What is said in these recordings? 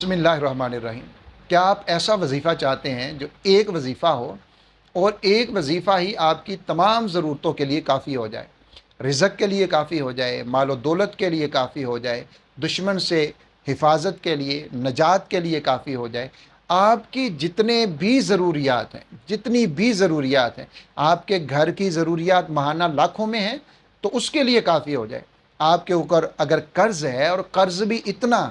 बिस्मिल्लाहिर्रहमानिर्रहीम। क्या आप ऐसा वजीफ़ा चाहते हैं जो एक वजीफ़ा हो और एक वजीफ़ा ही आपकी तमाम ज़रूरतों के लिए काफ़ी हो जाए, रिज़्क़ के लिए काफ़ी हो जाए, माल व दौलत के लिए काफ़ी हो जाए, दुश्मन से हिफाजत के लिए, नजात के लिए काफ़ी हो जाए, आपकी जितने भी ज़रूरियात हैं, जितनी भी ज़रूरियात हैं, आपके घर की ज़रूरियात माहाना लाखों में हैं तो उसके लिए काफ़ी हो जाए। आपके ऊपर अगर कर्ज़ है और कर्ज़ भी इतना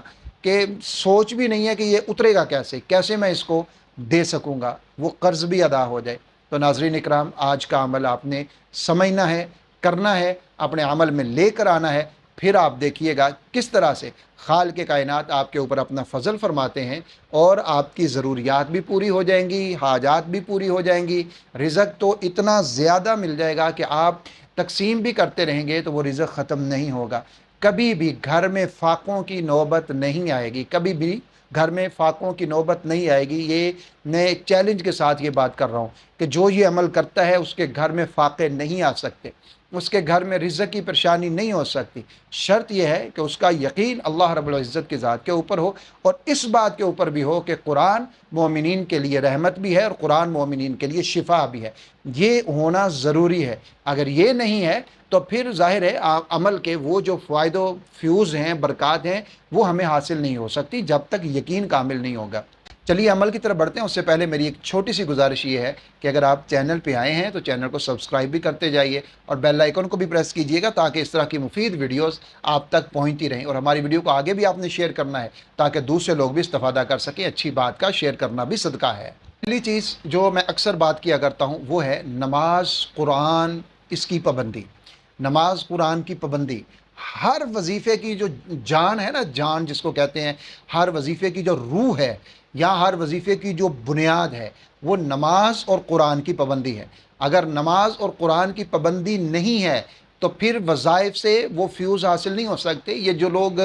कि सोच भी नहीं है कि ये उतरेगा कैसे, कैसे मैं इसको दे सकूँगा, वो कर्ज़ भी अदा हो जाए। तो नाज़रीन इकराम, आज का अमल आपने समझना है, करना है, अपने अमल में लेकर आना है। फिर आप देखिएगा किस तरह से खालिक़ कायनात आपके ऊपर अपना फ़ज़ल फ़रमाते हैं और आपकी ज़रूरियात भी पूरी हो जाएंगी, हाजात भी पूरी हो जाएंगी, रिज़्क़ तो इतना ज़्यादा मिल जाएगा कि आप तक़सीम भी करते रहेंगे तो वो रिज़्क़ ख़त्म नहीं होगा। कभी भी घर में फाकों की नौबत नहीं आएगी, कभी भी घर में फाकों की नौबत नहीं आएगी। ये मैं चैलेंज के साथ ये बात कर रहा हूँ कि जो ये अमल करता है उसके घर में फाके नहीं आ सकते, उसके घर में रिज़्क़ की परेशानी नहीं हो सकती। शर्त यह है कि उसका यकीन अल्लाह रब्बुल इज़्ज़त की ज़ात के ऊपर हो और इस बात के ऊपर भी हो कि कुरान मोमिनीन के लिए रहमत भी है और कुरान मोमिनीन के लिए शिफा भी है। ये होना ज़रूरी है। अगर ये नहीं है तो फिर ज़ाहिर है अमल के वो जो फ़ायदो फ्यूज़ हैं, बरक़ात हैं, वो हमें हासिल नहीं हो सकती जब तक यकीन कामिल नहीं होगा। चलिए अमल की तरफ बढ़ते हैं। उससे पहले मेरी एक छोटी सी गुजारिश ये है कि अगर आप चैनल पे आए हैं तो चैनल को सब्सक्राइब भी करते जाइए और बेल आइकन को भी प्रेस कीजिएगा ताकि इस तरह की मुफीद वीडियोस आप तक पहुंचती रहें। और हमारी वीडियो को आगे भी आपने शेयर करना है ताकि दूसरे लोग भी इस्तेफादा कर सकें। अच्छी बात का शेयर करना भी सदका है। पहली चीज़ जो मैं अक्सर बात किया करता हूँ वो है नमाज, कुरान, इसकी पाबंदी। नमाज, कुरान की पाबंदी हर वजीफ़े की जो जान है ना, जान जिसको कहते हैं, हर वजीफ़े की जो रूह है या हर वजीफ़े की जो बुनियाद है वो नमाज और कुरान की पाबंदी है। अगर नमाज और कुरान की पाबंदी नहीं है तो फिर वज़ाइफ से वो फ्यूज़ हासिल नहीं हो सकते। ये जो लोग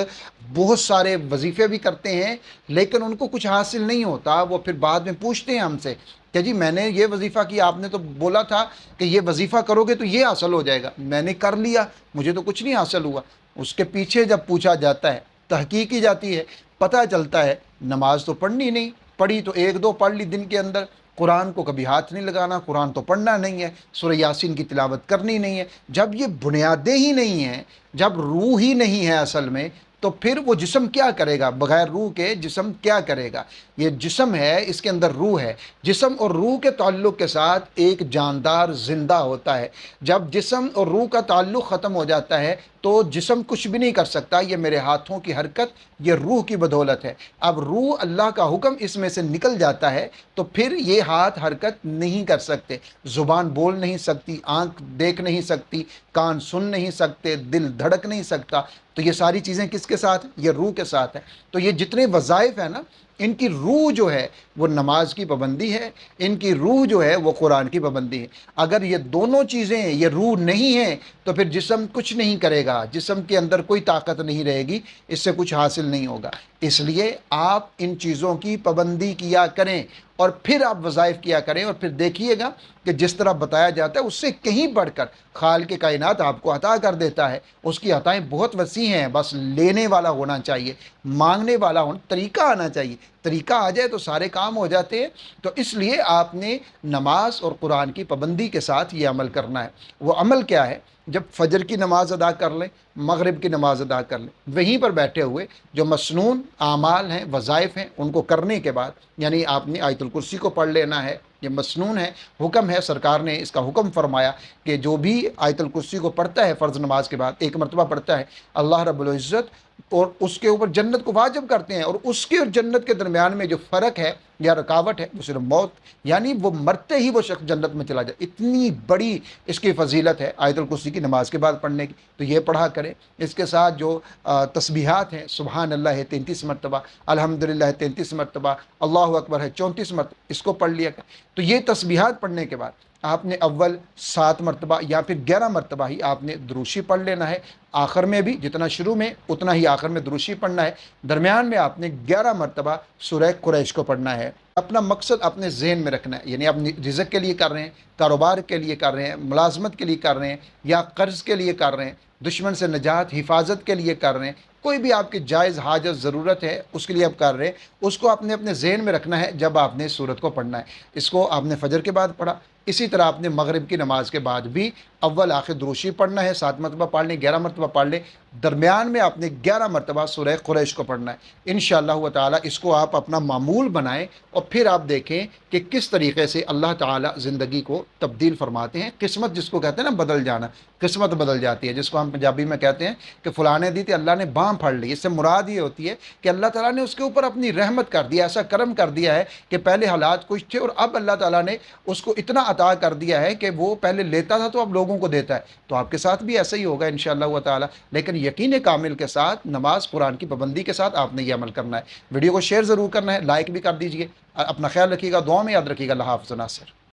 बहुत सारे वजीफ़े भी करते हैं लेकिन उनको कुछ हासिल नहीं होता, वो फिर बाद में पूछते हैं हमसे कि जी मैंने ये वजीफ़ा किया, आपने तो बोला था कि ये वजीफ़ा करोगे तो ये हासिल हो जाएगा, मैंने कर लिया, मुझे तो कुछ नहीं हासिल हुआ। उसके पीछे जब पूछा जाता है, तहकीक की जाती है, पता चलता है नमाज तो पढ़नी नहीं, पढ़ी तो एक दो पढ़ ली दिन के अंदर, कुरान को कभी हाथ नहीं लगाना, कुरान तो पढ़ना नहीं है, सूरह यासीन की तिलावत करनी नहीं है। जब ये बुनियादें ही नहीं हैं, जब रूह ही नहीं है असल में, तो फिर वो जिस्म क्या करेगा? बग़ैर रूह के जिस्म क्या करेगा? ये जिस्म है, इसके अंदर रूह है। जिस्म और रूह के ताल्लुक़ के साथ एक जानदार ज़िंदा होता है। जब जिस्म और रूह का ताल्लुक़ ख़त्म हो जाता है तो जिस्म कुछ भी नहीं कर सकता। ये मेरे हाथों की हरकत ये रूह की बदौलत है। अब रूह, अल्लाह का हुक्म इसमें से निकल जाता है तो फिर ये हाथ हरकत नहीं कर सकते, ज़ुबान बोल नहीं सकती, आँख देख नहीं सकती, कान सुन नहीं सकते, दिल धड़क नहीं सकता। तो ये सारी चीज़ें किसके साथ? ये रूह के साथ है। तो ये जितने वज़ाइफ हैं ना, इनकी रूह जो है वो नमाज की पाबंदी है, इनकी रूह जो है वो कुरान की पाबंदी है। अगर ये दोनों चीज़ें, ये रूह नहीं है तो फिर जिस्म कुछ नहीं करेगा, जिस्म के अंदर कोई ताकत नहीं रहेगी, इससे कुछ हासिल नहीं होगा। इसलिए आप इन चीज़ों की पाबंदी किया करें और फिर आप वज़ाइफ किया करें और फिर देखिएगा कि जिस तरह बताया जाता है उससे कहीं बढ़कर खालिक़ कायनात आपको अता कर देता है। उसकी अताएँ बहुत वसी हैं, बस लेने वाला होना चाहिए, मांगने वाला होना, तरीका आना चाहिए। तरीका आ जाए तो सारे काम हो जाते हैं। तो इसलिए आपने नमाज और कुरान की पाबंदी के साथ ये अमल करना है। वो अमल क्या है? जब फजर की नमाज अदा कर लें, मगरिब की नमाज अदा कर लें, वहीं पर बैठे हुए जो मसनून आमाल हैं, वज़ाइफ हैं, उनको करने के बाद यानी आपने आयतुल कुर्सी को पढ़ लेना है। ये मसनून है, हुक्म है, सरकार ने इसका हुक्म फरमाया कि जो भी आयतुल कुर्सी को पढ़ता है फ़र्ज़ नमाज के बाद एक मरतबा पढ़ता है, अल्लाह रब्बुल इज़्ज़त और उसके ऊपर जन्नत को वाजिब करते हैं। और उसके और जन्नत के दरमियान में जो फ़र्क है या रुकावट है वो सिर्फ मौत, यानी वो मरते ही वो शख्स जन्नत में चला जाए। इतनी बड़ी इसकी फ़जीलत है आयतुल कुर्सी की नमाज के बाद पढ़ने की। तो ये पढ़ा करें। इसके साथ जो तस्बीहात हैं, सुबहान अल्लाह है 33 मरतबा, अल्हम्दुलिल्लाह है 33 मरतबा, अल्लाहु अकबर है 34 मरतबा, इसको पढ़ लिया करें। तो ये तस्बीहात पढ़ने के बाद आपने अव्वल 7 मरतबा या फिर 11 मरतबा ही आपने दुरूशी पढ़ लेना है। आखिर में भी जितना शुरू में उतना ही आखिर में दुरूशी पढ़ना है। दरमियान में आपने 11 मरतबा सूरह कुरैश को पढ़ना है। अपना मकसद अपने जहन में रखना है, यानी आप रिज़्क़ के लिए कर रहे हैं, कारोबार के लिए कर रहे हैं, मुलाजमत के लिए कर रहे हैं या कर्ज़ के लिए कर रहे हैं, दुश्मन से नजात हिफाजत के लिए कर रहे हैं, کوئی بھی آپ کی جائز حاجت ضرورت ہے اس کے لیے آپ کر رہے ہیں، اس کو آپ نے اپنے ذہن میں رکھنا ہے جب آپ نے سورت کو پڑھنا ہے۔ اس کو آپ نے فجر کے بعد پڑھا، اسی طرح آپ نے مغرب کی نماز کے بعد بھی اول آخر دروشی پڑھنا ہے، 7 مرتبہ پڑھ لیں، 11 مرتبہ پڑھ لیں، درمیان میں آپ نے 11 مرتبہ سورہ قریش کو پڑھنا ہے۔ انشاءاللہ تعالی اس کو آپ اپنا معمول بنائیں اور پھر آپ دیکھیں کہ کس طریقے سے اللہ تعالی زندگی کو تبدیل فرماتے ہیں۔ قسمت جس کو کہتے ہیں نا بدل جانا، قسمت بدل جاتی ہے، جس کو ہم پنجابی میں کہتے ہیں کہ فلاں نے دی تھی اللہ نے بام پھڑ لی۔ اس سے مراد یہ ہوتی ہے کہ اللہ تعالیٰ نے اس کے اوپر اپنی رحمت کر دیا، ایسا کرم کر دیا ہے کہ پہلے حالات کچھ تھے اور اب اللہ تعالیٰ نے اس کو اتنا عطا کر دیا ہے کہ وہ پہلے لیتا تھا تو اب لوگوں کو دیتا ہے۔ تو آپ کے ساتھ بھی ایسا ہی ہوگا انشاءاللہ تعالیٰ، لیکن یقین کامل کے ساتھ، نماز قرآن کی پابندی کے ساتھ آپ نے یہ عمل کرنا ہے۔ ویڈیو کو شیئر ضرور کرنا ہے، لائک بھی کر دیجئے، اپنا خیال رکھیے گا، دعا میں یاد رکھیے گا۔ اللہ حافظ ناصر۔